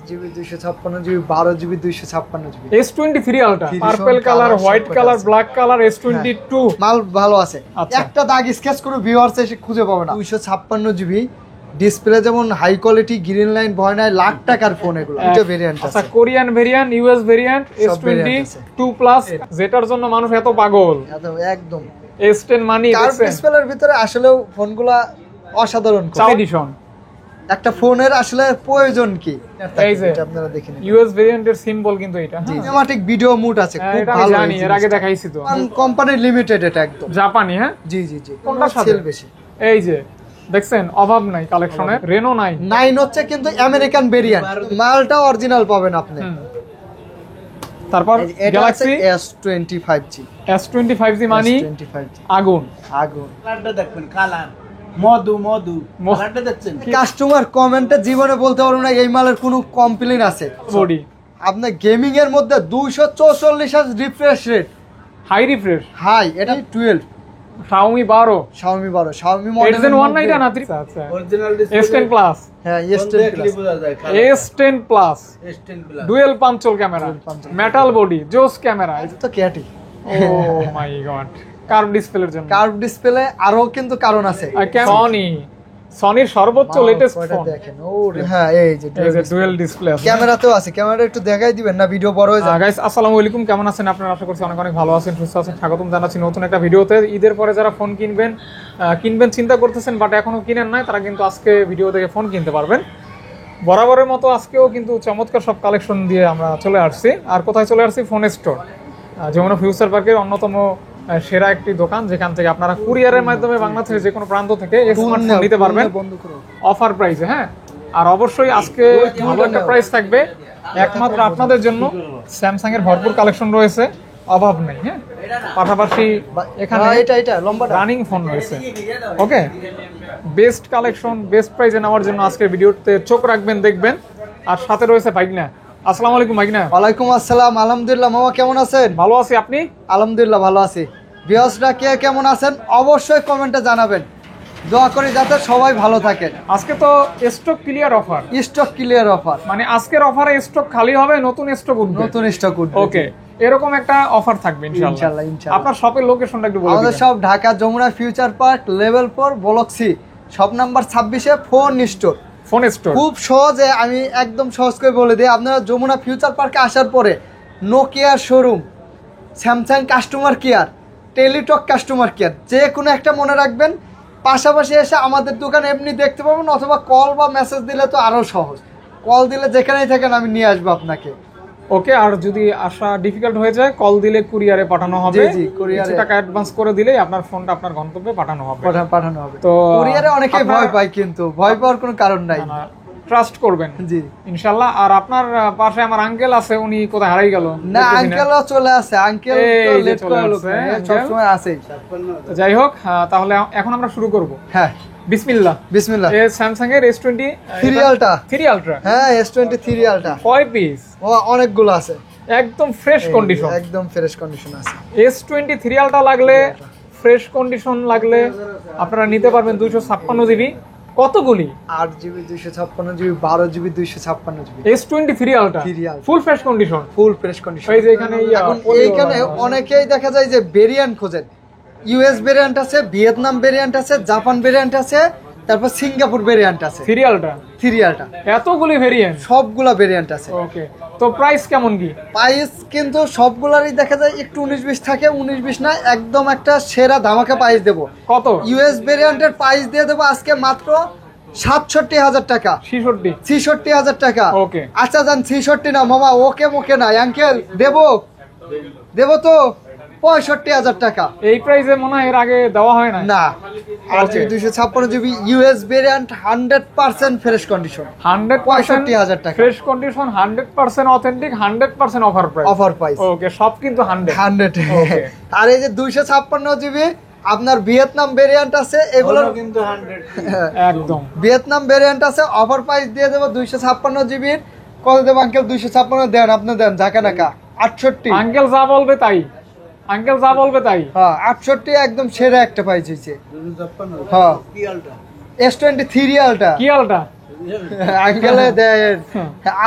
8GB 256GB 12GB 256GB S23 ultra purple colour, white colour, black colour, S22 মাল ভালো আছে। একটা দাগ স্কেচ করে ভিউয়ার্স এসে খুঁজে পাবে না। 256GB ডিসপ্লে, যেমন হাই কোয়ালিটি, গ্রিন লাইন, ভয় নাই, লাখ টাকার ফোন এগুলো। দুটো ভেরিয়েন্ট আছে। আচ্ছা, Korean variant, US variant, S22 plus, যেটার জন্য মানুষ এত পাগল। একদম S10 মানি কার্ভ ডিসপ্লের ভিতরে আসলেও ফোনগুলা অসাধারণ। এডিশন একটা ফোনের আসলে প্রয়োজন কি, এই যে আপনারা দেখে নিন। ইউএস ভেরিয়েন্টের সিম্বল কিন্তু এটা সিনেমাটিক ভিডিও মুড আছে, খুব এটা ভালো। জানি, এর আগে দেখাইছি তো। কোম্পানি লিমিটেড, এটা একদম জাপানি। হ্যাঁ, জি জি জি। কোনটা সেল বেশি? এই যে দেখছেন, অভাব নাই কালেকশনের। রেনো 9 হচ্ছে কিন্তু আমেরিকান ভেরিয়েন্ট, মালটা অরিজিনাল পাবেন আপনি। তারপর গ্যালাক্সি S25G মানি আগুন আগুন। কালারটা দেখবেন, কালার মধু কালারটা দেখছেন। কাস্টমার কমেন্টে জীবনে বলতে পারবো না এই মালের কোনো কমপ্লেইন আছে। বডি আপনার গেমিং এর মধ্যে 244 refresh rate, high refresh, high. এটা 12 Xiaomi 12 Xiaomi মডেল 8 Gen 1 না 3। আচ্ছা, অরিজিনাল ডিসপ্লে S10 প্লাস। হ্যাঁ, S10 plus, S10 plus S10 plus, dual পাঞ্চল camera, metal body, জোস ক্যামেরা। এটা তো ক্যাটি। ও মাই গড, কার্ভ ডিসপ্লের জন্য। কার্ভ ডিসপ্লে আরো কিন্তু কারণ আছে। সনির সর্বোচ্চ লেটেস্ট ফোন দেখেন। ওরে হ্যাঁ, এই যে ডুয়াল ডিসপ্লে আছে। ক্যামেরাতেও আছে। ক্যামেরা একটু দেখাই দিবেন না, ভিডিও বড় হয়ে যায়। গাইস, আসসালামু আলাইকুম, কেমন আছেন আপনারা? আশা করছি অনেক ভালো আছেন, সুস্থ আছেন। স্বাগতম জানাচ্ছি নতুন একটা ভিডিওতে। ঈদের পরে যারা ফোন কিনবেন চিন্তা করতেছেন বাট এখনো কিনেন নাই, তারা কিন্তু আজকে ভিডিও থেকে ফোন কিনতে পারবেন। বরাবরের মতো আজকেও কিন্তু চমৎকার সব কালেকশন দিয়ে আমরা চলে আসছি। আর কোথায় চলে আসছি? ফোন স্টোর, যমুনা ফিউচার পার্কের অন্যতম সেরা একটি দোকান, যেখান থেকে আপনারা কুরিয়ারের মাধ্যমে বাংলাদেশের যে কোনো প্রান্ত থেকে স্মার্টফোন নিতে পারবেন অফার প্রাইসে। হ্যাঁ, আর অবশ্যই আজকে ভালো একটা প্রাইস থাকবে একমাত্র আপনাদের জন্য। স্যামসাং এর ভরপুর কালেকশন রয়েছে, অভাব নেই। হ্যাঁ, পাশাপাশি এখানে এটা লম্বা রানিং ফোন রয়েছে। ওকে, বেস্ট কালেকশন, বেস্ট প্রাইসে নেওয়ার জন্য আজকের ভিডিওতে চোখ রাখবেন, দেখবেন। আর সাথে রয়েছে ভাইগনা। আসসালামু আলাইকুম ভাইগনা। ওয়ালাইকুম আসসালাম। আলহামদুলিল্লাহ মামা, কেমন আছেন? ভালো আছি, আপনি? আলহামদুলিল্লাহ ভালো আছি। ভিউয়ার্সরা কে কেমন আছেন অবশ্যই কমেন্টে জানাবেন। দোয়া করি যাতে সবাই ভালো থাকেন। আজকে তো stock clear offer, stock clear offer, মানে আজকের অফারে স্টক খালি হবে, নতুন স্টক উঠবে। নতুন স্টক উঠবে। ওকে, এরকম একটা অফার থাকবে ইনশাআল্লাহ। আপনার শপের লোকেশনটা একটু বলুন। আমাদের সব Dhaka Jamuna future park level 4 block C, shop number 26-এ ফোন স্টোর। ফোন স্টোর খুব সহজে, আমি একদম সহজ করে বলে দিই। আপনারা যমুনা ফিউচার পার্কে আসার পরে নোকিয়ার showroom, Samsung customer care, Teletalk customer care, যে কোনো একটা মনে রাখবেন। পাশাপাশি এসে আমাদের দোকান এমনি দেখতে পাবেন, অথবা কল বা মেসেজ দিলে তো আরও সহজ। কল দিলে যেখানেই থাকেন আমি নিয়ে আসবো আপনাকে। ওকে, আর যদি আসা ডিফিকাল্ট হয়ে যায়, কল দিলে কুরিয়ারে পাঠানো হবে। জি, কুরিয়ারে টাকা অ্যাডভান্স করে দিলেই আপনার ফোনটা আপনার গন্তব্যে পাঠানো হবে। তো কুরিয়ারে অনেকেই ভয় পায়, কিন্তু ভয় পাওয়ার কোনো কারণ নাই, ট্রাস্ট করবেন। জি ইনশাআল্লাহ। আর আপনার পাশে আমার আঙ্কেল আছে, উনি কোথায় হারাই গেল? না, আঙ্কেলও চলে আসে। আঙ্কেল তো লেট করে সব সময় আসেই। যাই হোক, তাহলে এখন আমরা শুরু করব। হ্যাঁ, বিসমিল্লাহ। এই স্যামসাং এর S23 আলট্রা। হ্যাঁ, S23 আলট্রা। কয় পিস? অনেকগুলো আছে, একদম ফ্রেশ কন্ডিশন। একদম ফ্রেশ কন্ডিশন আছে। S23 আলট্রা লাগলে, ফ্রেশ কন্ডিশন লাগলে আপনারা নিতে পারবেন 256GB। কতগুলি? 8GB 256GB 12GB 256GB। S23 ultra full fresh condition, এই যে এখানে অনেকেই দেখা যায় যে ভেরিয়েন্ট খোঁজেন। ইউএস ভেরিয়েন্ট আছে, ভিয়েতনাম ভেরিয়েন্ট আছে, জাপান ভেরিয়েন্ট আছে, তারপর সিঙ্গাপুর ভেরিয়েন্ট আছে। 3 আলট্রা এতগুলি ভেরিয়েন্ট, সবগুলা ভেরিয়েন্ট আছে। ওকে, তো প্রাইস কেমন কি? প্রাইস কিন্তু সবগুলারই দেখা যায় একটু 19-20 থাকে। 19-20 না, একদম একটা সেরা ধামাকা প্রাইস দেবো। কত? ইউএস ভেরিয়েন্টের প্রাইস দিয়ে দেবো আজকে মাত্র 67,000 টাকা। 66,000 টাকা। ওকে, আচ্ছা যান 66 না মামা, ওকে মোকে না আঙ্কেল, দেবো তো 65,000 টাকা। এই প্রাইসে মনে হয় এর আগে দেওয়া হয় না। 8GB 256GB US variant 100% fresh condition, 65,000 টাকা fresh condition, 100% authentic, 100% offer price. Okay, সব কিন্তু 100। আর এই যে 256GB আপনার ভিয়েতনাম ভেরিয়েন্ট আছে, এগুলো কিন্তু 100 একদম ভিয়েতনাম ভেরিয়েন্ট আছে। অফার প্রাইস দিয়ে দেবো 256GB। কত দেবো আঙ্কেল? 256 দেন, আপনি দেন ঝাঁকা নাকা 68। আঙ্কেল যা বলবে তাই। হ্যাঁ, 68 একদম সেরা একটা প্রাইস হয়েছে। হ্যাঁ, S23 আলট্রা। কি আলট্রা? আঙ্কেলে দেন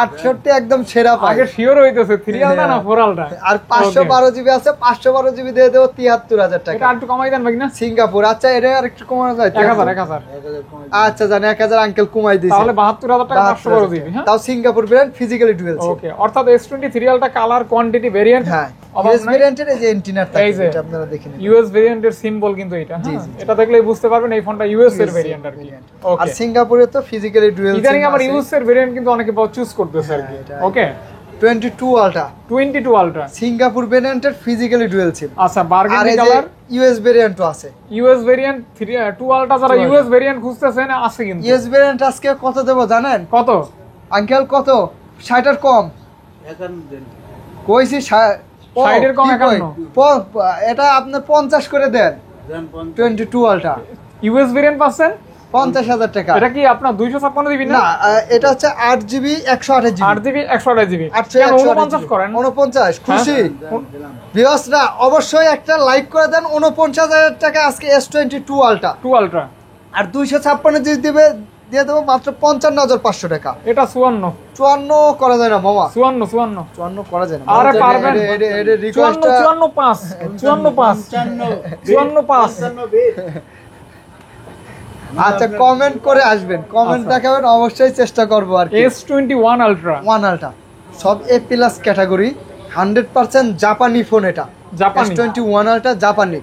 68 একদম সেরা পাই। আগে শিওর হইতেছে 3 আলটা না 4 আলটা। আর 512 জিবি আছে, 512 জিবি দিয়ে দেবো 73000 টাকা। এটা একটু কমাই দেন ভাই না। সিঙ্গাপুর, আচ্ছা এটা আর একটু কমানো যায়? 1000 আচ্ছা জান 1000 আঙ্কেল কমাই দিয়েছে, তাহলে 72000 টাকা 512 জিবি। হ্যাঁ তাও Singapore brand, physically dual SIM. ওকে, অর্থাৎ S23 আলটা কালার কোয়ান্টিটি ভেরিয়েন্ট। হ্যাঁ অভাব ইউএস নাই। ভেরিয়েন্টের এই যে এন্টিনার থাকে, এই যে এটা আপনারা দেখে নিন। ইউএস ভেরিয়েন্টের সিম্বল কিন্তু এটা। হ্যাঁ, এটা দেখলেই বুঝতে পারবেন এই ফোনটা ইউএস এর ভেরিয়েন্ট আর কি। আর ওকে, সিঙ্গাপুরে তো ফিজিক্যালি ডুয়াল সিম। ইদানিং আবার ইউএস এর ভেরিয়েন্ট কিন্তু অনেকে চুজ করতেছে আর কি। ওকে, 22 আলটা 22 আলট্রা সিঙ্গাপুর ভেরিয়েন্টের ফিজিক্যালি ডুয়াল সিম। আচ্ছা, আর বার্গেন্ডি এই যে কালার ইউএস ভেরিয়েন্টও আছে। ইউএস ভেরিয়েন্ট 2 আলট্রা যারা ইউএস ভেরিয়েন্ট খুঁজতেছেন আছে কিন্তু। ইউএস ভেরিয়েন্ট আজকে কত দেবো জানেন? কত আঙ্কেল কত? 60 এর কম কইছি, 60 এর কম 51। এটা আপনি 50 করে দেন। 22 আলটা ইউএস ভেরিয়েন্ট পাচ্ছেন 50,000 টাকা। এটা কি আপনার 256 দিবি না? না এটা হচ্ছে 8 জিবি 128 জিবি। 8 GB 128 GB. 49 করেন 49 খুশি হ্যাঁ? ভিউয়ার্সরা অবশ্যই একটা লাইক করে দেন। 49,000 টাকা আজকে S22 আলটা। 2 আলট্রা আর 256 জিবি দিবে, দিয়ে দেবো মাত্র 55,500 টাকা। এটা 54 54 করা যায় না মামা, 54 54 করা যায় না। আরে পারবেন। রিকোয়েস্ট 54 আচ্ছা কমেন্ট করে আসবেন, কমেন্ট আচ্ছা। দেখাবেন, অবশ্যই চেষ্টা করবো আর কি। S21 আলট্রা 1 আলটা সব A+ ক্যাটাগরি, 100% জাপানি ফোন। এটা জাপানি। S21 আলটা জাপানি।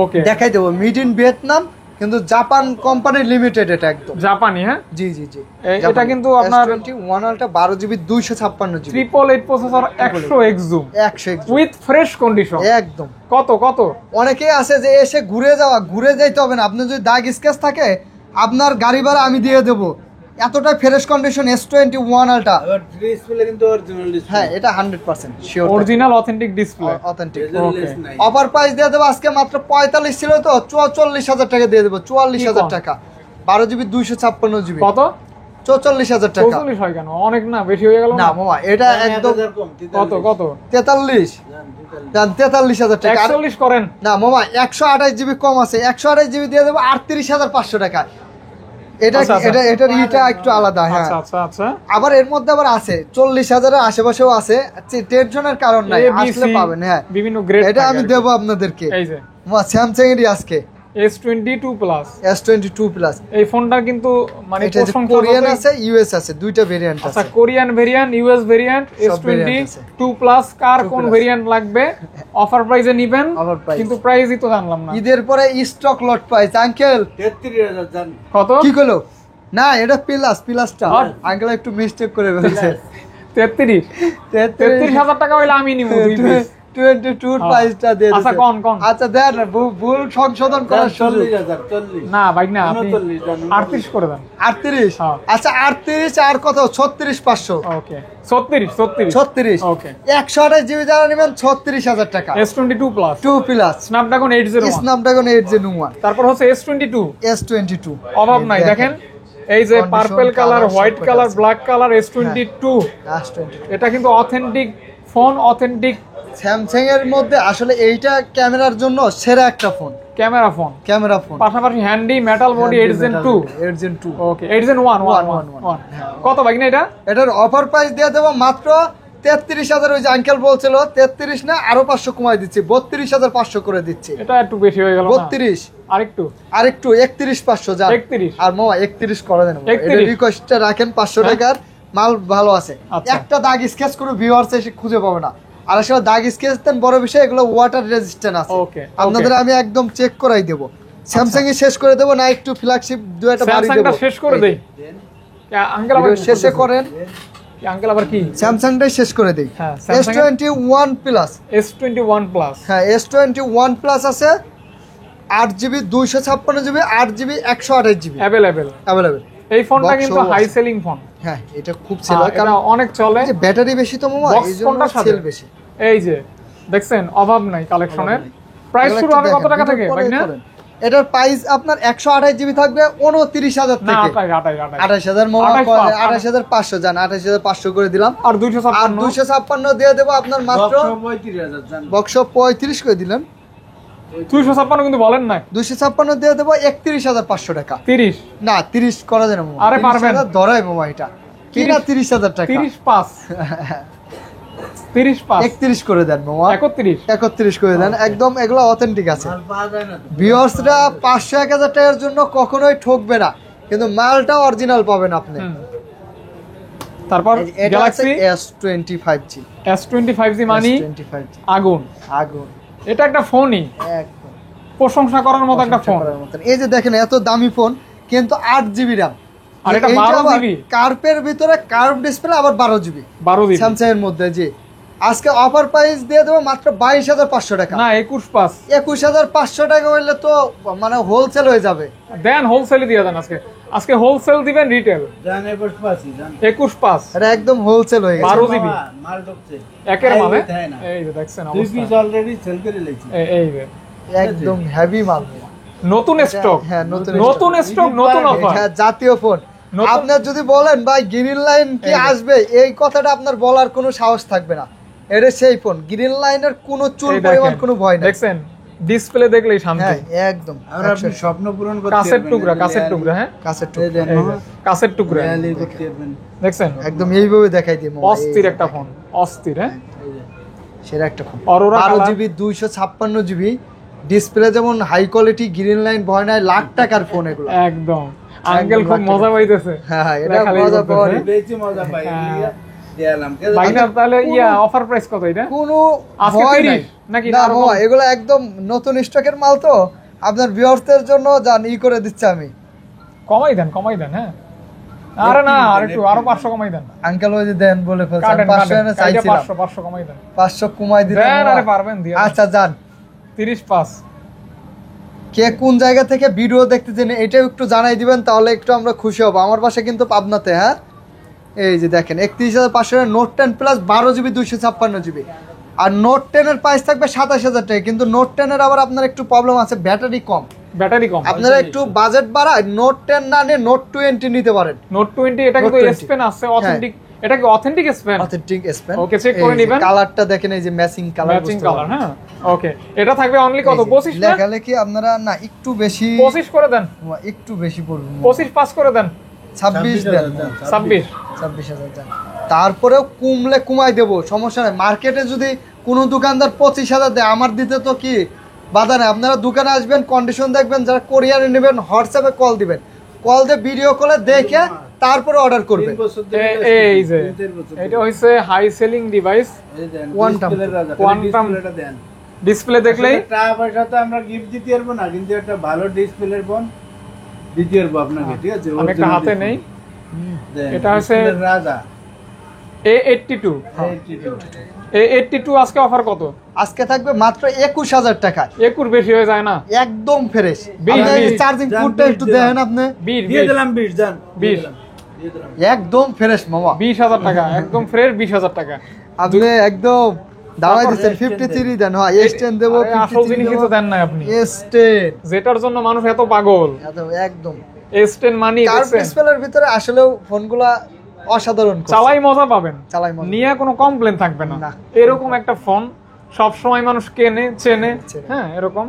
ওকে, দেখাই দেবো, মেড ইন ভিয়েতনাম কিন্তু জাপান কোম্পানি লিমিটেড এটা একদম। জাপানি। হ্যাঁ, জি জি জি এটা কিন্তু আপনার S21 আলটা 12 GB 256 GB 888 processor 100x zoom 100 with fresh condition. একদম। কত কত অনেকেই আছে যে এসে ঘুরে যাইতে হবে না, আপনি যদি দাগ স্কেচ থাকে আপনার গাড়ি ভাড়া আমি দিয়ে দেবো, এতটা ফ্রেশ কন্ডিশন। S21 আলটা আবার ডিসপ্লে কিন্তু অরিজিনাল ডিসপ্লে। হ্যাঁ এটা 100% sure original authentic display. Authentic. Result নাই। অফার প্রাইস দিয়ে দেবো আজকে মাত্র 45 ছিল তো 44,000 টাকা দিয়ে দেবো। 44,000 টাকা 12 জিবি 256 জিবি কত? 44,000 টাকা। 44 হয় কেন? অনেক না, বেশি হয়ে গেল না না? মামা এটা একদম কত কত? 43 দেন 43,000 টাকা। আর 41 করেন। না মামা 128 জিবি কম আছে, 128 জিবি দিয়ে দেবো 38,500 টাকা। এটা আচ্ছা, আচ্ছা। এটার ইটা একটু আলাদা। হ্যাঁ আচ্ছা আচ্ছা আচ্ছা, আবার এর মধ্যে আবার আছে 40,000 এর আশেপাশেও আছে, টেনশনের কারণ নাই, A, B, আসলে C, পাবেন। হ্যাঁ বিভিন্ন গ্রেড এটা আমি দেবো আপনাদেরকে। এই যে স্যামসাং এরই আজকে S22 প্লাস। S22 plus. এই ফোনটা কিন্তু মানে এটা প্রশংসা কোরিয়ান যতই- আছে, ইউএস আছে, দুইটা ভেরিয়েন্ট আচ্ছা, আছে। Korean variant, US variant, variant আছে। S22 প্লাস কার কোন plus। ভেরিয়েন্ট লাগবে অফার প্রাইসে নিবেন। Offer price। কিন্তু প্রাইসই তো জানলাম না ঈদের পরে স্টক লট প্রাইস আঙ্কেল 33,000 জান। কত। কি করলো? না এটা প্লাসটা আর? আঙ্কেল একটু মিস্টেক করে ফেলছে। 33,000 টাকা হইলে আমি নিব 2 পিস। 22 প্রাইসটা দিয়ে আচ্ছা, দিছে। কোন? আচ্ছা দেন ভুল সংশোধন করার সুযোগ। 40,000 40। না ভাই না, আপনি 39 জান। 38 করে দেন। 38 হ্যাঁ। আচ্ছা 38 আর কত? 36,500 ওকে, 36 36 ওকে। 128 জিবি যারা নেবেন 36,000 টাকা। S22 plus 2 plus Snapdragon 801। Snapdragon 801 তারপর হচ্ছে S22 S22 অভাব নাই। দেখেন এই যে Condition, purple colour, colour white সব কালার, আছে। Black colour S22। S22 এটা কিন্তু অথেন্টিক ফোন, অথেন্টিক স্যামসাং এর মধ্যে আসলে এইটা ক্যামেরার জন্য সেরা একটা phone, camera phone, camera phone. পাশাপাশি handy metal body 8gen 2। 8gen 2 okay, 8gen 1 কত ভাই না এটা? এটার অফার প্রাইস দিয়ে দেবো মাত্র 33,000। ওই যে আঙ্কেল বলছিল 33 না, আরো 500 কমাই দিচ্ছি, 32,500 করে দিচ্ছি। এটা একটু বেশি হয়ে গেল না? 32 আরেকটু আরেকটু 31,500 যা 31। আর মামা 31 করে দেন। 31 এটা রিকোয়েস্টটা রাখেন, 500 হ্যাঁ। টাকার মাল ভালো আছে। আচ্ছা। একটা দাগ স্কেচ করে ভিউয়ার্স এসে খুঁজে পাবে না। আর আসলে দাগ স্কেচ দেন বড় বিষয়, এগুলো ওয়াটার রেজিস্ট্যান্ট আছে। ওকে, আপনাদের আমি একদম চেক করাই দেব। স্যামসাং এ শেষ করে দেব না, একটু ফ্ল্যাগশিপ দুইটা বাড়ি দেব। স্যামসাংটা শেষ করে দেই। আঙ্কেল আবার ভিডিও শেষে করেন, আঙ্কেল আবার কি? স্যামসাংটাই শেষ করে দেই। হ্যাঁ, Samsung এর S21 প্লাস। S21 plus. হ্যাঁ S21 প্লাস আছে 8 GB 256 GB 8 GB 128 GB available. Available. এই ফোনটা Box কিন্তু সহ হাই আছে। Selling phone. হ্যাঁ এটা খুব সেল হয়, এটা কারণ অনেক চলে। এই যে ব্যাটারি বেশি তো মামা, বক্স এই জন্য কোনটার সাথে? সেল বেশি। এই যে দেখছেন, অভাব নাই কালেকশনের। প্রাইস শুরু হবে কত টাকা থেকে ভাই না? এটার প্রাইস আপনার 128 জিবি থাকবে 29,000 না, থেকে 28 28,000 মামা 28,500 28,500 জান, 28,500 করে দিলাম। আর আর 256 256 দিয়ে দেবো আপনার মাত্র 35,000 জান। বক্স 35 করে দিলাম। 256 কিন্তু বলেন নাই। 256 দিয়ে দেবো 31,500 টাকা। 30 না 30 করা যায় না মামা। আরে পারবেন। 30,000 ধরাই মামা এটা কি না 30,000 টাকা। 35 35 31 করে দেন মামা। 31 31 করে দেন একদম, এগুলো অথেন্টিক আছে। মাল পাওয়া যায় না তো। ভিউয়ার্সরা 500-1000 টাকার জন্য কখনোই ঠকবে না, কিন্তু মালটা অরিজিনাল পাবেন আপনি। তারপর এটা আছে গ্যালাক্সি S25G। S25G মানে S25G আগুন। আগুন এটা একটা ফোনই, একদম প্রশংসা করার মতো একটা ফোন। করার মতন। এই যে দেখেন এত দামি ফোন কিন্তু 8GB RAM, আর এটা 12GB কার্ভের ভিতরে কার্ভ ডিসপ্লে, আবার 12GB 12GB স্যামসাং এর মধ্যে। জি আজকে অফার প্রাইস দিয়ে দেবো মাত্র 22,500 টাকা। না 21 21,500 টাকা হইলে তো মানে হোলসেল হয়ে যাবে। দেন হোলসেলে দিয়ে দেন। আজকে হোলসেল দিবেন, রিটেল জান এবার পাচ্ছি জান 21 এটা একদম হোলসেল হয়ে গেছে। 12GB মাল ঢুকছে একের এই মানে। দেয় না। এই যে দেখছেন দুই অবস্থা, পিস অলরেডি সেল করে লেছি। এই যে একদম হেভি মাল। নতুন স্টক, হ্যাঁ নতুন নতুন স্টক, নতুন অফার। হ্যাঁ জাতীয় ফোন। নতুন- আপনার যদি বলেন ভাই গ্রিন লাইন কি এই যে। আসবে, এই কথাটা আপনার বলার কোনো সাহস থাকবে না। এটা সেই ফোন, গ্রিন লাইনের কোনো চুল এই পরিমাণ দেখেন, কোনো ভয় নেই। দেখছেন ডিসপ্লে দেখলেই শান্তি। হ্যাঁ একদম আর আপনি স্বপ্ন পূরণ করতে কাছের পারবেন। টুকরা, কাছের টুকরা, হ্যাঁ কাছের এই টুকরা। দেন এই যে, কাছের টুকরা র্যালি করতে পারবেন। দেখছেন, একদম এইভাবে দেখাই দিই মামা। অস্থির একটা ফোন, অস্থির। হ্যাঁ এই যে সেরা একটা phone. Aurora 12GB 256GB display, যেমন হাই কোয়ালিটি, গ্রিন লাইন ভয় নাই, লাখ টাকার ফোন এগুলো। একদম আঙ্কেল খুব লাখ মজা পাইতেছে। হ্যাঁ এটা দেখালেই মজা বলতেছে। পাওয়ার বেশি মজা পাই হ্যাঁ। দিলাম কে ভাই না তাহলে অফার প্রাইস কত এটা? কোনো আজকে ভয় 30 নাই। নাকি না আরো মামা কম? এগুলো একদম নতুন স্টকের মাল তো, আপনার ভিউয়ারদের জন্য জান করে দিচ্ছি আমি। কমাই দেন, কমাই দেন। হ্যাঁ আরে না আর একটু আরো 500 কমাই দেন। আঙ্কেল ওই যে দেন বলে ফেলছেন, কাটেন 500 কাটেন, এনে চাইছিলাম, 500 কমাই দেন। 500 কমাই দিলে দেন, মামা। আরে পারবেন দিয়ে। আচ্ছা যান। 35 কে কোন জায়গা থেকে ভিডিও দেখতেছেন এটাও একটু জানাই দিবেন, তাহলে একটু আমরা খুশি হব। আমার বাসা কিন্তু পাবনাতে। হ্যাঁ এই যে দেখেন 31,500 নোট 10 প্লাস 12GB 256GB, আর নোট 10 এর প্রাইস থাকবে 27,000 টাকা। কিন্তু নোট 10 এর আবার আপনার একটু প্রবলেম আছে, ব্যাটারি কম। ব্যাটারি কম। আপনারা একটু বাজেট বাড়ায় নোট 10 না নিয়ে নোট 20 নিতে পারেন। নোট 20 এটা কিন্তু Note 20 S Pen আছে অথেন্টিক। এটা কি authentic S Pen? Authentic S Pen। Okay, check করে নিবেন। কালারটা দেখেন, এই যে ম্যাচিং কালার, ম্যাচিং কালার। হ্যাঁ ওকে, এটা থাকবে অনলি কত? 25 না? লেখালেখি আপনারা না একটু বেশি, 25 করে দেন। একটু বেশি পড়বে। 25 পাস করে দেন। 26 দেন। 26 26,000 দেন। তারপরেও কমলে কমাই দেবো, সমস্যা নাই। মার্কেটে যদি কোনো দোকানদার 25,000 দেয়, আমার দিতে তো কি বাধা নেই। আপনারা দোকানে আসবেন, কন্ডিশন দেখবেন, যারা কোরিয়ারে নেবেন হোয়াটসঅ্যাপে কল দিবেন, কল দিয়ে ভিডিও কলে দেখে তারপরে অর্ডার করবেন। এই যে এটা হইছে high selling device. Quantum। Display দেখলেই টাকা পয়সা তো আমরা গিফট দিতে পারবো না, কিন্তু একটা ভালো ডিসপ্লের ফোন দিতে পারবো আপনাকে। ঠিক আছে, আমি একটা হাতে নেই। এটা হচ্ছে রাজা A82। A82 আজকে অফার কত? আজকে থাকবে মাত্র 21,000 টাকায়। 21 বেশি হয়ে যায় না? একদম ফ্রেশ। 20 চার্জিং পোর্টটা একটু দেখেন আপনি, 20 দিয়ে দিলাম 20 জান 20 দিয়ে দিলাম। একদম ফ্রেশ মামা। 20,000 টাকা একদম ফ্রেশ। 20,000 টাকা আপনি একদম দাওয়াই তারপর দিচ্ছেন। S10 53 দেন। হ্যাঁ S10 দেবো, আরে আসল জিনিসই তো দেন নাই আপনি। S10 যেটার জন্য মানুষ এত পাগল। একদম S10 মানি কার্ভ দেখছেন, ডিসপ্লের ভিতরে আসলেও ফোনগুলা অসাধারণ করছে। চালাই মজা পাবেন, চালাই মজা। নিয়ে কোনো কমপ্লেন থাকবে না। না। এরকম একটা ফোন সব সময় মানুষ কেনে চেনে। হ্যাঁ এরকম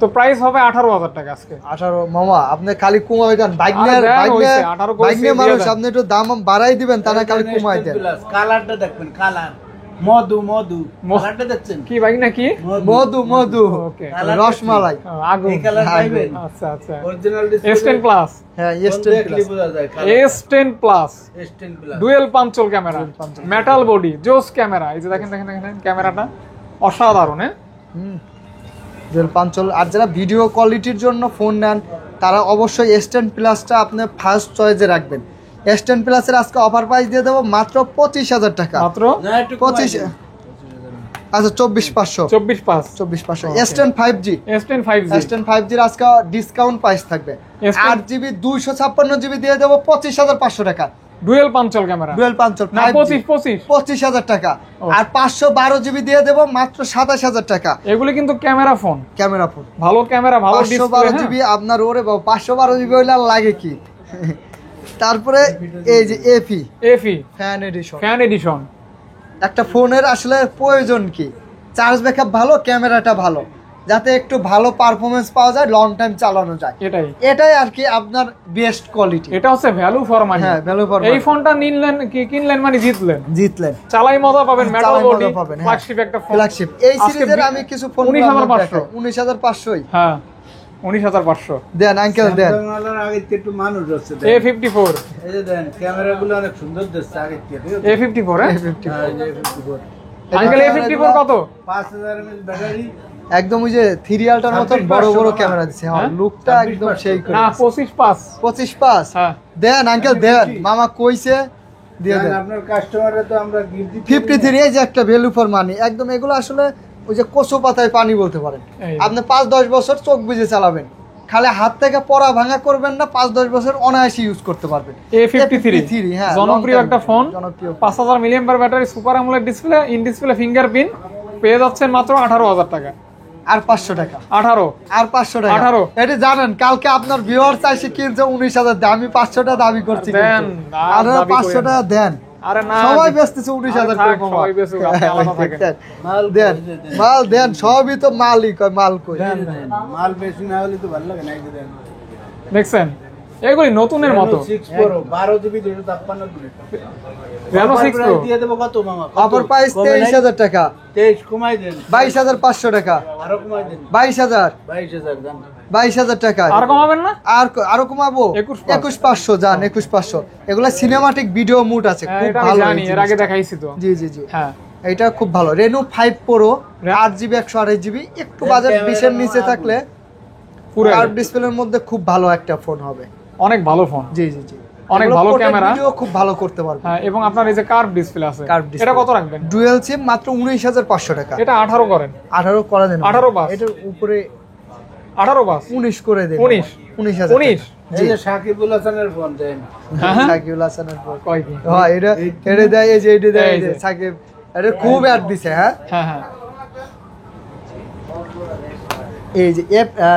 তো প্রাইস হবে 18,000 টাকা আজকে। 18 মামা আপনি খালি কমাই দেন। আরে দেন হইছে, 18 করে বাইকনে দিয়ে মানুষ, দেন। আপনি একটু দাম বাড়াই দিবেন, তা না খালি কমাই দেন। কালারটা দেখবেন, কালার মধু মধু কালারটা দেখছেন কি ভাই নাকি? মধু মধু ওকে, রসমালাই আগুন। এই কালার পাইবেন। আচ্ছা আচ্ছা, অরিজিনাল S10 প্লাস। হ্যাঁ S10 S10 দেখলে বোঝা যায় S10 plus S10 plus dual পাঞ্চল camera, metal body, জোস ক্যামেরা। এই যে দেখেন দেখেন দেখেন ক্যামেরাটা অসাধারণ। হ্যাঁ জেল পাঞ্চল। আর যারা ভিডিও কোয়ালিটির জন্য ফোন নেন তারা অবশ্যই S10 প্লাসটা আপনি ফার্স্ট চয়েসে রাখবেন। S10 প্লাসের আজকে অফার প্রাইস দিয়ে দেবো মাত্র 25,000 টাকা। মাত্র না একটু 25 আচ্ছা 24,500। 24 24,500 Okay. S10 5G। S10 5G S10 5G এর আজকে ডিসকাউন্ট প্রাইস থাকবে। S10 8GB 256GB দিয়ে দেবো 25,500 টাকা। ডুয়েল পাঞ্চল ক্যামেরা ডুয়েল পাঞ্চল না 25 25,000 টাকা। Okay. আর 512GB দিয়ে দেবো মাত্র 27,000 টাকা। এগুলি কিন্তু ক্যামেরা ফোন, ক্যামেরা ফোন ভালো ক্যামেরা, ভালো ডিসপ্লে। 512GB আপনার ওরে বাবা 512GB হইলে আর লাগে কি। তারপরে এই যে এফি ফ্যান এডিশন। Fan addition. একটা ফোনের আসলে প্রয়োজন কি? চার্জ ব্যাকআপ ভালো, ক্যামেরাটা ভালো, যাতে একটু ভালো পারফরমেন্স পাওয়া যায়, লং টাইম চালানো যায়, এটাই আর কি আপনার বেস্ট কোয়ালিটি। এটা হচ্ছে ভ্যালু ফর মানি। হ্যাঁ, ভ্যালু ফর এই ফোনটা কিনলেন মানে জিতলেন, চালাই মজা পাবেন, মেটাল বডি, ফ্ল্যাগশিপ একটা ফোন। ফ্ল্যাগশিপ এই সিরিজের আমি কিছু ফোন 19500। হ্যাঁ 19500 দেন আঙ্কেল দেন। আগে একটু মানুষ হচ্ছে A54, এই যে দেন ক্যামেরাগুলো অনেক সুন্দর দিচ্ছে আগে থেকে। A54 হ্যাঁ A54 আঙ্কেল A54 কত? 5000 mAh ব্যাটারি, একদম ওই যে সিরিয়ালটার মতো বড় বড় ক্যামেরা দিছে। হ্যাঁ, লুকটা একদম সেই করে। না 25/5 হ্যাঁ দেন আঙ্কেল দেন, মামা কইছে দিয়ে দেন। আপনার কাস্টমাররা তো আমরা গিফট দিই 53 এই যে একটা ভ্যালু ফর মানি, একদম এগুলো আসলে ওই যে কচু পাতায় পানি বলতে পারেন। আপনি 5-10 বছর চোখ বুজে চালাবেন, খালি হাত থেকে পড়া ভাঙা করবেন না, 5-10 বছর অনায়াসে ইউজ করতে পারবেন। A53 হ্যাঁ, জনপ্রিয় একটা ফোন, জনপ্রিয় 5000 mAh battery, super AMOLED display, in display fingerprint, পেয়ে যাচ্ছেন মাত্র 18000 টাকা। আর 500 টাকা 18 আর 500 টাকা 18 এটা জানেন, কালকে আপনার ভিউয়ার্স আইসে কিনছে 19000 দিয়ে, আমি 500 টাকা দাবি করছি। দেন, আর 500 টাকা দেন। আরে না সবাই বেচতেছে 19000 করে। সবাই বেচুক, আপনি আলাদা থাকেন। দেন মাল দেন, সবই তো মালই কয়, মাল কই। মাল বেশি না হলে তো ভালো লাগে না। এই যে দেন দেখছেন এগুলি নতুনের মতো। 6 Pro 12 GB 256 GB Reno 6 Pro দিয়ে দেব কত মামা? অফার প্রাইস 23000 টাকা, 23 কমাই দেন, 22500 টাকা, আরো কমাই দেন, 22000 22000 দেন, 22000 টাকা। আর কমাবেন না? আরো কমাবো 21500 জান, 21500। এগুলা সিনেমাটিক ভিডিও মুড আছে, খুব এটা আমি ভালো। জানি, এর আগে দেখাইছি তো। জি জি জি, হ্যাঁ এটা খুব ভালো। Reno 5 Pro 8GB 128GB, একটু বাজেট 20 এর নিচে থাকলে পুরো কার্ভ ডিসপ্লের মধ্যে খুব ভালো একটা ফোন হবে। অনেক ভালো ফোন, জি জি জি, অনেক ভালো ক্যামেরা, ভিডিও খুব ভালো করতে পারবে। হ্যাঁ, এবং আপনার এই যে কার্ভ ডিসপ্লে আছে, এটা কত রাখবেন? ডুয়াল সিম মাত্র 19500 টাকা। এটা 18 করেন, 18 করে দেন, 18 বাস, এটার উপরে 18 বাস 19 করে দেন। 19000 এই যে সাকিবুল হাসানের ফোন দেন, সাকিবুল হাসানের ফোন কয় কি? হ্যাঁ, এটা দেয়, এই যে এটা দেয়, এই যে সাকিব, এটা খুব অ্যাড দিছে। হ্যাঁ হ্যাঁ হ্যাঁ, এই যে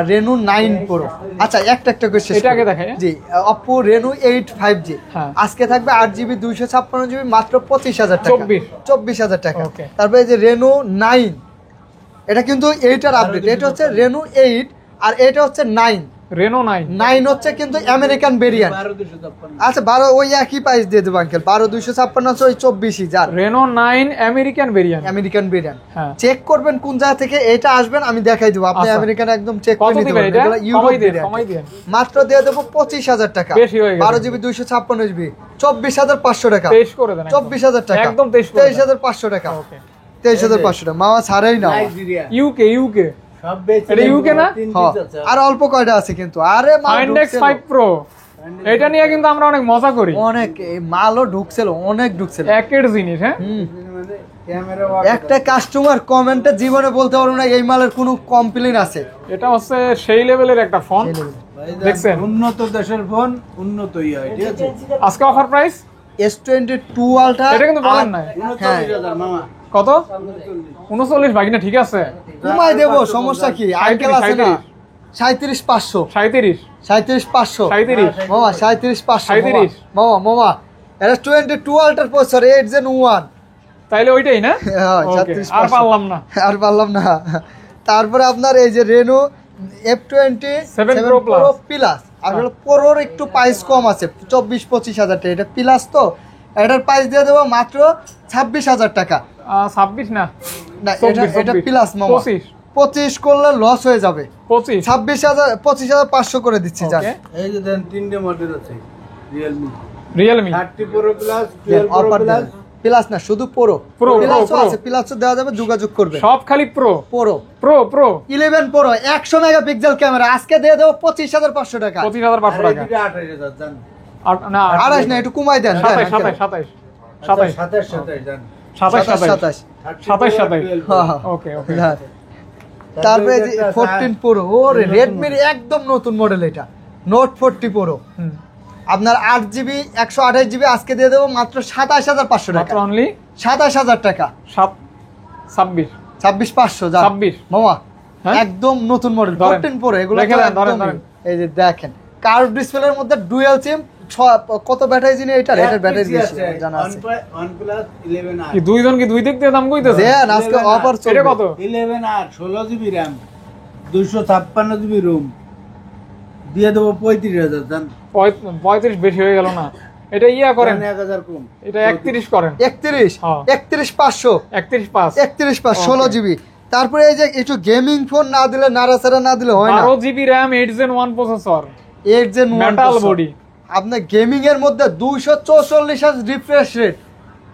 Reno 9 Pro। আচ্ছা একটা কোশ্চেন এটা আগে দেখাই। জি, Oppo Reno 8 5G আজকে থাকবে 8GB 256GB মাত্র 25000 টাকা, 24000 টাকা। তারপরে এই যে Reno 9, এটা কিন্তু 8 এর আপডেট, এটা হচ্ছে Reno 8 আর এটা হচ্ছে 9। Reno 9 হচ্ছে কিন্তু আমেরিকান ভেরিয়েন্ট। 12256। আচ্ছা 12 ওই একই প্রাইস দিয়ে দেব আঙ্কেল, 12256 হচ্ছে ওই 24000 যার Reno 9 American variant. American variant হ্যাঁ, চেক করবেন কোন জায়গা থেকে এটা আসবেন, আমি দেখাই দেব, আপনি আমেরিকান একদম চেক করে নিতে পারবেন। এগুলো ইউরোপ ভেরিয়েন্ট, মাত্র দিয়ে দেব 25000 টাকা, 12GB 256GB 24500 টাকা, 23 করে দেন, 24000 টাকা, একদম 23500 টাকা। ওকে 23500 টাকা মামা ছাড়াই না। ইউকে সব বেচে এটা ইউকে না? আর অল্প কয়টা আছে কিন্তু। আরে Index 5 Pro, এটা নিয়ে কিন্তু আমরা অনেক মজা করি, অনেক মালও ঢুকছিল, অনেক ঢুকছিল, একের জিনিস। হ্যাঁ, ক্যামেরা একটা কাস্টমার কমেন্টে জীবনে বলতে পারবো না এই মালের কোনো কমপ্লেইন আছে। এটা হচ্ছে সেই লেভেলের একটা ফোন, দেখছেন? উন্নত দেশের ফোন উন্নতই হয়, ঠিক আছে। আজকে অফার প্রাইস S22 আলট্রা, এটা কিন্তু বলেন নাই 39000 মামা, কত? 39 ভাই না, ঠিক আছে কমাই দেবো, সমস্যা কি? আঙ্কেল আছে না 37500, 37 মামা 37500 মামা এটা 22 আলট্রার প্রসেসর 8 Gen 1, তাইলে ওইটাই না? Okay, আর পারলাম না। তারপরে আপনার এই যে Reno F27 Pro প্লাস, আর হলো Proর একটু প্রাইস কম আছে, 24-25 হাজার টাকা। এটা প্লাস তো এটার প্রাইস দিয়ে দেবো মাত্র 26000 টাকা। 26 না, না এটা প্লাস মামা, 25 করলে লস হয়ে যাবে। 25500 করে দিচ্ছি জান। এই যে দেন তিনটে মডেল আছে, Realme 30 Pro Plus, 12 Pro Plus, plus না শুধু Pro আছে, প্লাসও দেওয়া যাবে, যোগাযোগ করবে। সব খালি Pro 11 Pro 100 মেগাপিক্সেল ক্যামেরা আজকে দিয়ে দেবো 25500 টাকা। 25500 টাকা, 28000 জান। না 28 না, একটু কমাই দেন। 27 ওকে। তারপরে 14 Pro, ওরে Redmi একদম নতুন মডেল, এটা Note 40 Pro আপনার 8GB 128GB আজকে দিয়ে দেবো মাত্র 27500 টাকা, মাত্র অনলি 27000 টাকা। 26500 যা 26 মামা, একদম নতুন মডেল 14 Pro। এগুলো ধরেন, এই যে দেখেন কার্ভ ডিসপ্লের মধ্যে ডুয়াল সিম, কত ব্যাটারি জিনিস এটার ব্যাটারি বেশি জানা আছে। OnePlus 11R কি দুই দিক দিয়ে দাম কইতেছে? দেন আজকে অফার চলবে। এটা কত? 11R 16GB RAM, 256 GB ROM দিয়ে দেবো 35,000 জান। 35 বেশি হয়ে গেল না? এটা ইয়া করেন, 1000 কম। এটা 31 করেন। 31 হ্যাঁ। 31,500 31.5 31,500 16 জিবি। তারপরে এই যে একটু গেমিং ফোন না দিলে, নাড়াচাড়া না দিলে হয় না। 12 GB RAM 8 Gen 1 processor, 8 Gen 1 metal body, আপনার গেমিং এর মধ্যে 244 hertz refresh rate,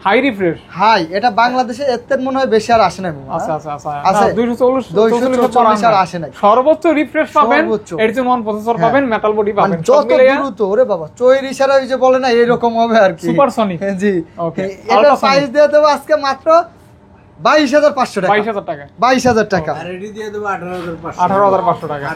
high refresh. High. এটা বাংলাদেশে এর মনে হয় বেশি আর আসে না। আচ্ছা আচ্ছা আচ্ছা, আছে। 244 আর আসে নাই। সর্বোচ্চ রিফ্রেশ পাবেন, সর্বোচ্চ। 8 Gen 1 প্রসেসর হ্যাঁ। পাবেন, মেটাল বডি মানে পাবেন, সব যত মিলিয়ে দ্রুত, ওরে বাবা চৈর ইশারা ওই যে বলে না, এরকম হবে আর কি। সুপারসনিক। জি ওকে। এটা আল্ট্রাসনিক। প্রাইস দিয়ে দেবো আজকে মাত্র 22,500 টাকা। 22,000 টাকা। 22,000 টাকা। আর এটি দিয়ে দেবো 18,500। 18,500 টাকা।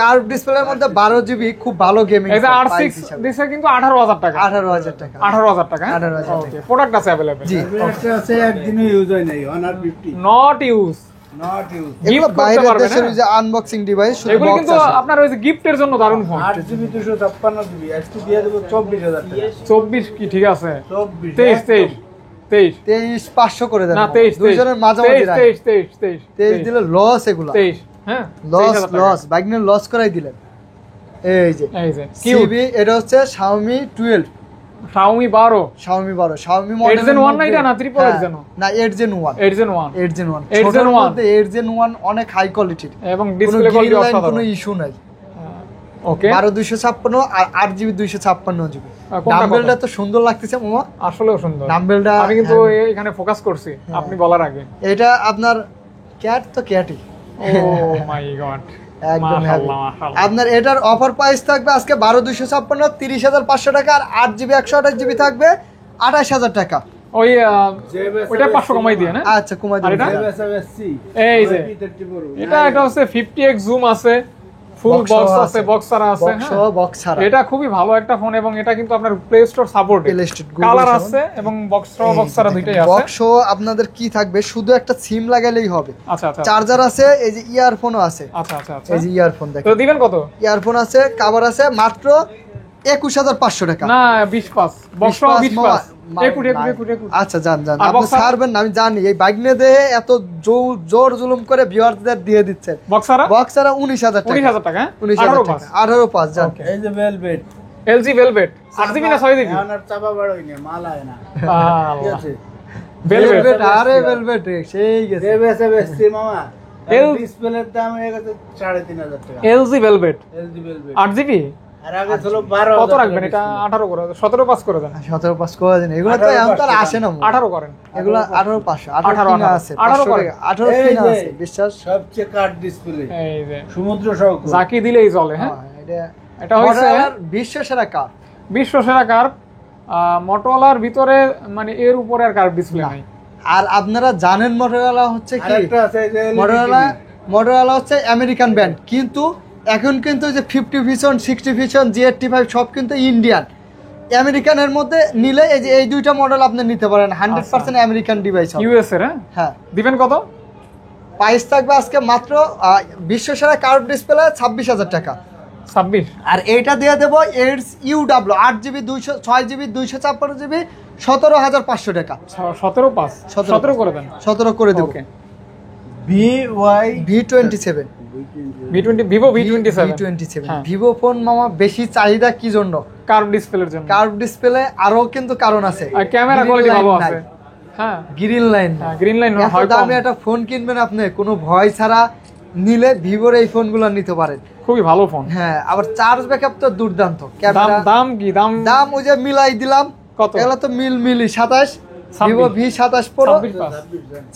কার্ভ ডিসপ্লের মধ্যে 12 জিবি খুব ভালো গেমিং। এই যে R6 দিছে কিন্তু 18,000 টাকা। 18,000 টাকা। 18,000 টাকা। 18,000 ওকে, প্রোডাক্ট আছে अवेलेबल। জি। একটা আছে একদিনও ইউজ হয় নাই, Honor 50 not use. Not use. এগুলো করতে বাইরের পারবেন, দেশের হ্যাঁ। ওই যে আনবক্সিং ডিভাইস, শুধু এগুলো বক্স কিন্তু আছে। আপনার ওই যে গিফটের জন্য দারুণ ফোন। 8 জিবি 256 জিবি আজকে দিয়ে দেবো 24,000 টাকা। 24 কি ঠিক আছে? 24 23 23,500 করে দেন না 23 দুইজনের মাঝামাঝি রাখেন। 23 দিলে লস এগুলো। 23 হ্যাঁ, লস 23,000 টাকা। লস বাইকনের লস করাই দিলেন। এই যে এই যে কিউট সিবি, এটা হচ্ছে Xiaomi 12, Xiaomi 12 Xiaomi 12, Xiaomi 8 Gen 1 না এটা না, 8 Gen 1? না 8 Gen 1, 8 Gen 1 8 Gen 1 8 Gen 1 8 Gen 1 অনেক হাই কোয়ালিটির, এবং কোনো ডিসপ্লে গ্রিন কোয়ালিটি লাইন, কোনো অসাধারণ। ইস্যু নাই। ওকে, 12,256 আর 8GB 256GB। কোনটা ডাম্বেলটা কত? তো সুন্দর লাগতেছে মামা, আসলেও সুন্দর। ডাম্বেলটা। আমি কিন্তু হ্যাঁ। এখানে ফোকাস করছি আপনি বলার আগে। এটা আপনার ক্যাট তো ক্যাটই। ও মাই গড, একদম heavy। মাশাআল্লাহ মাশাআল্লাহ। আপনার এটার অফার প্রাইস থাকবে আজকে 12,256 30,500 টাকা, আর 8GB 128GB থাকবে 28,000 টাকা। ওই ওইটা 500 কমাই দিয়ে না? আচ্ছা কমাই আর এটা? দিবেন। এই যে এটা হচ্ছে 50x জুম আছে, ফুল Box বক্স সহ আছে, আছে। বক্স ছাড়া আছে। বক্স সহ, বক্স ছাড়া। এটা খুবই ভালো একটা ফোন, এবং এটা কিন্তু আপনার play store support, Play Store, Google colour সহ। আছে এবং বক্স সহ বক্স ছাড়া দুইটাই আছে। বক্স সহ আপনাদের কি থাকবে, শুধু একটা সিম লাগাইলেই হবে। আচ্ছা আচ্ছা চার্জার আছে, এই যে ইয়ারফোনও আছে। আচ্ছা আচ্ছা আচ্ছা। এই যে ইয়ারফোন তো দেখেন, দিবেন কত? ইয়ারফোন আছে, কভার আছে, মাত্র 21,500 টাকা। না 20 পাস বক্স সহ 20 পাস 21। আচ্ছা জান জান, আর আপনি box ছাড়া? ছাড়বেন না, আমি জানি এই বাইক নিয়ে দেহে এত জোর জুলুম করে ভিউয়ারদের দিয়ে দিচ্ছেন। বক্স ছাড়া বক্স ছাড়া 19,000 টাকা। 19,000 টাকা, 19,000 18 টাকা, পাস। 18 পাস জান। Okay. এই যে ভেলভেট LG ভেলভেট 8GB না 6GB? Honor চাপা বড় হইনি, মাল আয় না। ঠিক আল্লাহ, আছে ভেলভেট। ভেলভেট, আরে ভেলভেট সেই গেছে। দেবেছে বেশি মামা। L- ডিসপ্লের দাম হয়ে গেছে 3,500 টাকা। LG velvet LG velvet 8GB আর আগে ছিল 12,000 কত রাখবেন? এটা 18 করে 17 পাস করে দেন। 17 পাস করে দিন, এগুলো তো 18 এখন তো আর পাঁচশো আসে না। 18 করেন। এগুলো 18,500, 18 18 কিনা আছে, 18 500 টাকা, 18 এই কিনা যে। আছে, বিশ্বাস। সবচেয়ে কাট ডিসপ্লে এই যে সমুদ্র সহ জাকি দিলেই চলে। হ্যাঁ, এটা হচ্ছে বিশ্ব সেরা কার। বিশ্ব সেরা কার্ভ। মোটরোলার ভিতরে মানে এর উপরে আর কার্ভ ডিসপ্লে নাই। আর আপনারা জানেন মোটরোলা হচ্ছে কি, আরেকটা আছে এই যে LED মোটরোলা হচ্ছে আমেরিকান ব্র্যান্ড, কিন্তু এখন কিন্তু যে 50 ভিশন 60 ভিশন GT5 সব কিন্তু ইন্ডিয়ান। আমেরিকানের মধ্যে নিলে এই যে এই দুইটা মডেল আপনি নিতে পারেন, 100% আমেরিকান ডিভাইস হবে। ইউএস এর। হ্যাঁ, হ্যাঁ, দিবেন কত? প্রাইস থাকবে আজকে মাত্র বিশ্ব সেরা কার্ভ ডিসপ্লে 26,000 টাকা। 26। আর এইটা দিয়ে দেবো AIDS UW 8GB 6GB 256GB 17,500 টাকা। 17 পাস 17 করে দেন। 17 করে দেবো। ওকে, VY V27 V20 Vivo V27 V27 হ্যাঁ। ভিভো ফোন মামা বেশি চাহিদা কি জন্য? কার্ভ ডিসপ্লের জন্য। কার্ভ ডিসপ্লে আরো কিন্তু কারণ আছে, আর ক্যামেরা কোয়ালিটি ভালো আছে। হ্যাঁ, গ্রিন লাইন। হ্যাঁ, গ্রিন লাইন এত হয় কম। দামে একটা ফোন কিনবেন আপনি, কোনো ভয় ছাড়া নিলে ভিভোর এই ফোনগুলো নিতে পারেন। খুবই ভালো ফোন। হ্যাঁ, আবার চার্জ ব্যাকআপ তো দুর্দান্ত। দাম ক্যামেরা দাম কি দাম? দাম ওই যে মিলাই দিলাম কত? এগুলো তো মিলি 27 26 ভিভো V27 Pro 26 পাস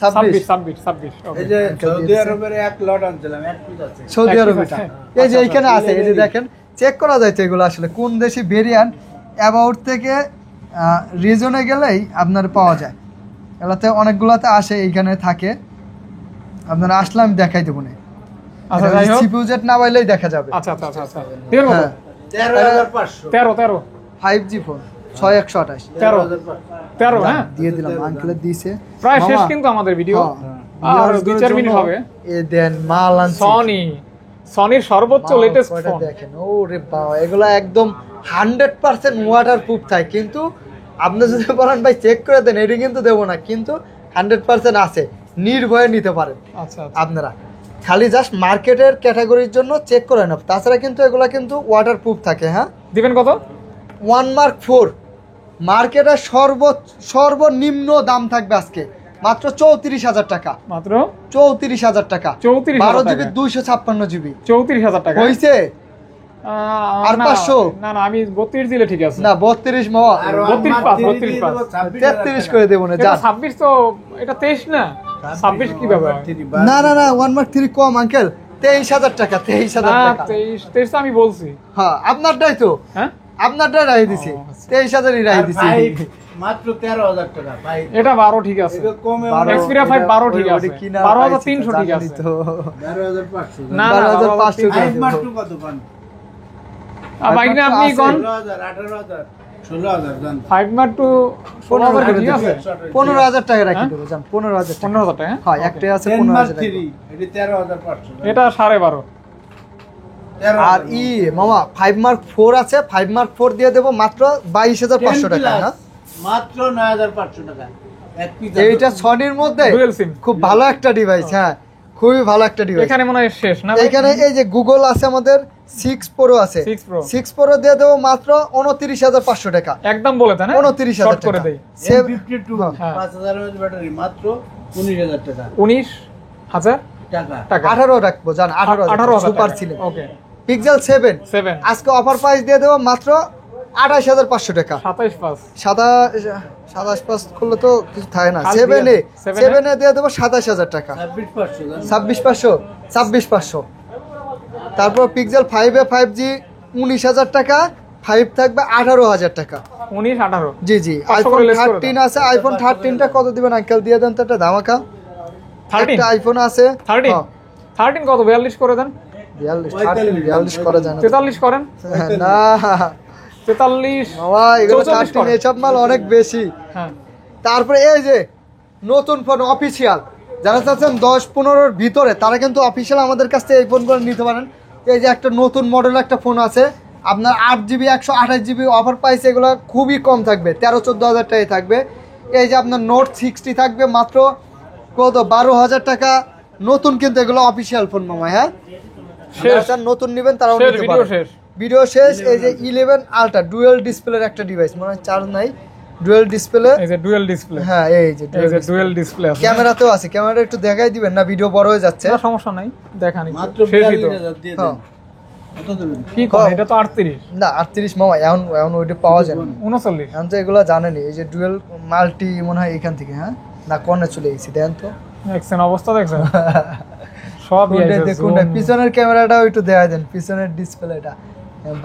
26 26 ওকে। এই যে সৌদি আরবের এক লট আনছিলাম, এক পিস আছে। সৌদি এক আরবে piece আছে। এই যে আচ্ছা, এখানে আছে, এই যে দেখেন চেক করা যায় তো এগুলো আসলে কোন দেশি ভেরিয়েন্ট। অ্যাবাউট থেকে রিজনে গেলেই আপনার পাওয়া যায়, এগুলোতে অনেকগুলোতে আসে, এইখানে থাকে। আপনারা আসলে আমি দেখাই দেবো না। আচ্ছা যাই হোক। CPU জেট না পাইলেই দেখা যাবে। আচ্ছা আচ্ছা আচ্ছা আচ্ছা, দিবেন কত? হ্যাঁ, 13,500 13 5G ফোন 6128 13 হ্যাঁ, দিয়ে দিলাম, আঙ্কেলের দিয়েছে। প্রায় শেষ মামা, কিন্তু আমাদের ভিডিও। হ্যাঁ, আর viewers 2-4 মিনিট জন্য হবে। এ দেন মাল আনছি। সনির সর্বোচ্চ Wow, লেটেস্ট কয়টা ফোন। দেখেন, ওরে বাবা, এগুলো একদম 100% ওয়াটারপ্রুফ থাকে, কিন্তু আপনি যদি বলেন ভাই চেক করে দেন, এটা কিন্তু দেবো না, কিন্তু 100% আছে, নির্ভয়ে নিতে পারেন আচ্ছা আচ্ছা। আপনারা। খালি জাস্ট মার্কেটের ক্যাটাগরির জন্য চেক করে নেব, তাছাড়া কিন্তু এগুলা কিন্তু ওয়াটার প্রুফ থাকে। হ্যাঁ, দিবেন কত? 1 মার্ক 4 মার্কেটের সর্বনিম্ন দাম থাকবে আজকে মাত্র 34,000 টাকা। মাত্র 34,000 টাকা। 34,000 12 জিবি 256 জিবি 34,000 টাকা হইছে। আর 500 না না, আমি 32 দিলে ঠিক আছে। না 32 মাওয়া, 33 করে দেবো না। এটা 26 তো, এটা 23 না, 26 কি ব্যাপার? না না না 1 মার্ক 3 কম আঙ্কেল, 23,000 টাকা। 23,000 না, টাকা। 23 তো আমি বলছি। হ্যাঁ আপনারটাই তো, হ্যাঁ আপনারটাই রাই দিছি, 23,000ই রাই দিছি। মাত্র 13,000 টাকা ভাই। এটা 12 ঠিক আছে। এটা কমে 12 5 12 ঠিক আছে। 12,300 ঠিক আছে। 12,500 না না 12,500 ফাইভ মার্ক টু কত পান? ভাই না আপনি কোন 16,000 18,000 16,000 জান। 5 মার টু 16,000 ঠিক আছে। 15,000 টাকা রাখি দেবো জান। 15,000 টাকা। 15,000 টাকা। হ্যাঁ একটাই আছে 10 মার্ক 15,000 টাকা। 3 এটা 13,500 এটা 12.5। আর মামা 5 মার্ক 4 আছে, 5 মার্ক 4 দিয়ে দেবো মাত্র 22,500 টাকা। হ্যাঁ মাত্র 9,500 টাকা এক পিস। এইটা সনির মধ্যে ডুয়াল সিম। খুব ভালো একটা ডিভাইস। হ্যাঁ খুবই ভালো একটা ডিভাইস। এখানে মনে হয় শেষ না ভাই? এখানে এই যে গুগল আছে আমাদের 6 প্রো আছে, 6 Pro 6 প্রো দিয়ে দেবো মাত্র 29,500 টাকা। একদম বলে দেন, 29,000 শর্ট করে টাকা। দেই। M52 হ্যাঁ। 5000 mAh ব্যাটারি মাত্র 19,000 টাকা 19,000 টাকা। টাকা। 18 রাখবো জান, 18,000 সুপার ছিল। ওকে। পিক্সেল 7 7 আজকে অফার প্রাইস দিয়ে দেবো মাত্র 28,500 টাকা। 27.5 27 করলে তো কিছু থাকে না। খালি 7 এ 7 7 এ দিয়ে দেবো 27,000 টাকা। 26,500 জান। 26,500 তারপর পিক্সেল 5 এ 5G 19,000 টাকা, 5 থাকবে 18,000 টাকা। 19 18 জি জি। 500 আইফোন করে less করে 13 আছে, আইফোন 13টা কত দিবেন আঙ্কেল দিয়ে দেন তো একটা ধামাকা। 13 একটা আইফোন আছে 13 হ্যাঁ, 13 কত? 42 করে দেন। 42 করা যায় না। 43 করেন। না 43 বাবা এগুলো 44 13 এসব মাল অনেক বেশি। হ্যাঁ তারপরে এই যে নতুন ফোন অফিসিয়াল যারা চাচ্ছেন 10-15 ভিতরে, তারা কিন্তু অফিসিয়াল আমাদের কাছ থেকে এই ফোনগুলো নিতে পারেন। এই যে একটা নতুন মডেল একটা ফোন আছে আপনার 8GB 128GB অফার প্রাইস, এগুলো খুবই কম থাকবে, 13-14 হাজার টাকায় থাকবে। এই যে আপনার নোট 60 থাকবে মাত্র কত 12,000 টাকা নতুন, কিন্তু এগুলো অফিসিয়াল ফোন মামা। হ্যাঁ শেষ। যারা নতুন নেবেন তারাও শেষ, নিতে ভিডিও পারেন। শেষ। ভিডিও শেষ। এই যে 11 আলট্রা ডুয়াল ডিসপ্লের একটা ডিভাইস, মনে হয় চার্জ নাই, ডুয়াল ডিসপ্লে। এই যে ডুয়াল ডিসপ্লে। হ্যাঁ এই যে এই যে ডুয়াল ডিসপ্লে আছে। ক্যামেরাতেও আছে, ক্যামেরা একটু দেখাই দিবেন না, ভিডিও বড় হয়ে যাচ্ছে। না সমস্যা নাই, দেখানি মাত্র শেষই তো। 42,000 দিয়ে হ্যাঁ। দেন। কত দেবেন? কি কোন এটা তো 38 না 38 মামা এখন ওইটা পাওয়া যায় না, 39 এখন তো এগুলো জানেনি। এই যে ডুয়াল মাল্টি মনে হয় এখান থেকে, হ্যাঁ না কোনে চলে গেছি দেন তো। দেখছেন অবস্থা, দেখছেন সব কোনটা দেখুন না, পিছনের ক্যামেরাটাও একটু দেখা দেন, পিছনের ডিসপ্লেটা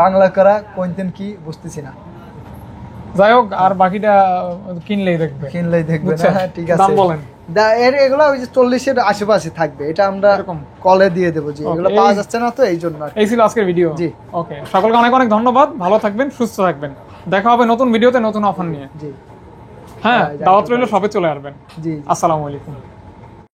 বাংলা করা কোনতেন কি বুঝতেছি না। যাই হোক, আর বাকিটা কিনলেই দেখবে। কিনলেই দেখবেন। বুঝছেন? হ্যাঁ ঠিক দাম আছে। বলেন। এগুলো ওই যে 40-এর আশেপাশে থাকবে, এটা আমরা এরকম? কলে দিয়ে দেবো। জি Okay, এগুলো পাওয়া যাচ্ছে না তো এই জন্য আর কি। এই ছিল আজকের ভিডিও। জি। ওকে, সকলকে অনেক অনেক ধন্যবাদ। ভালো থাকবেন, সুস্থ থাকবেন। দেখা হবে নতুন ভিডিওতে নতুন অফার নিয়ে। জি হ্যাঁ, যাই দাওয়াত হোক। রইল, সবে চলে আসবেন। জি আসসালামু আলাইকুম।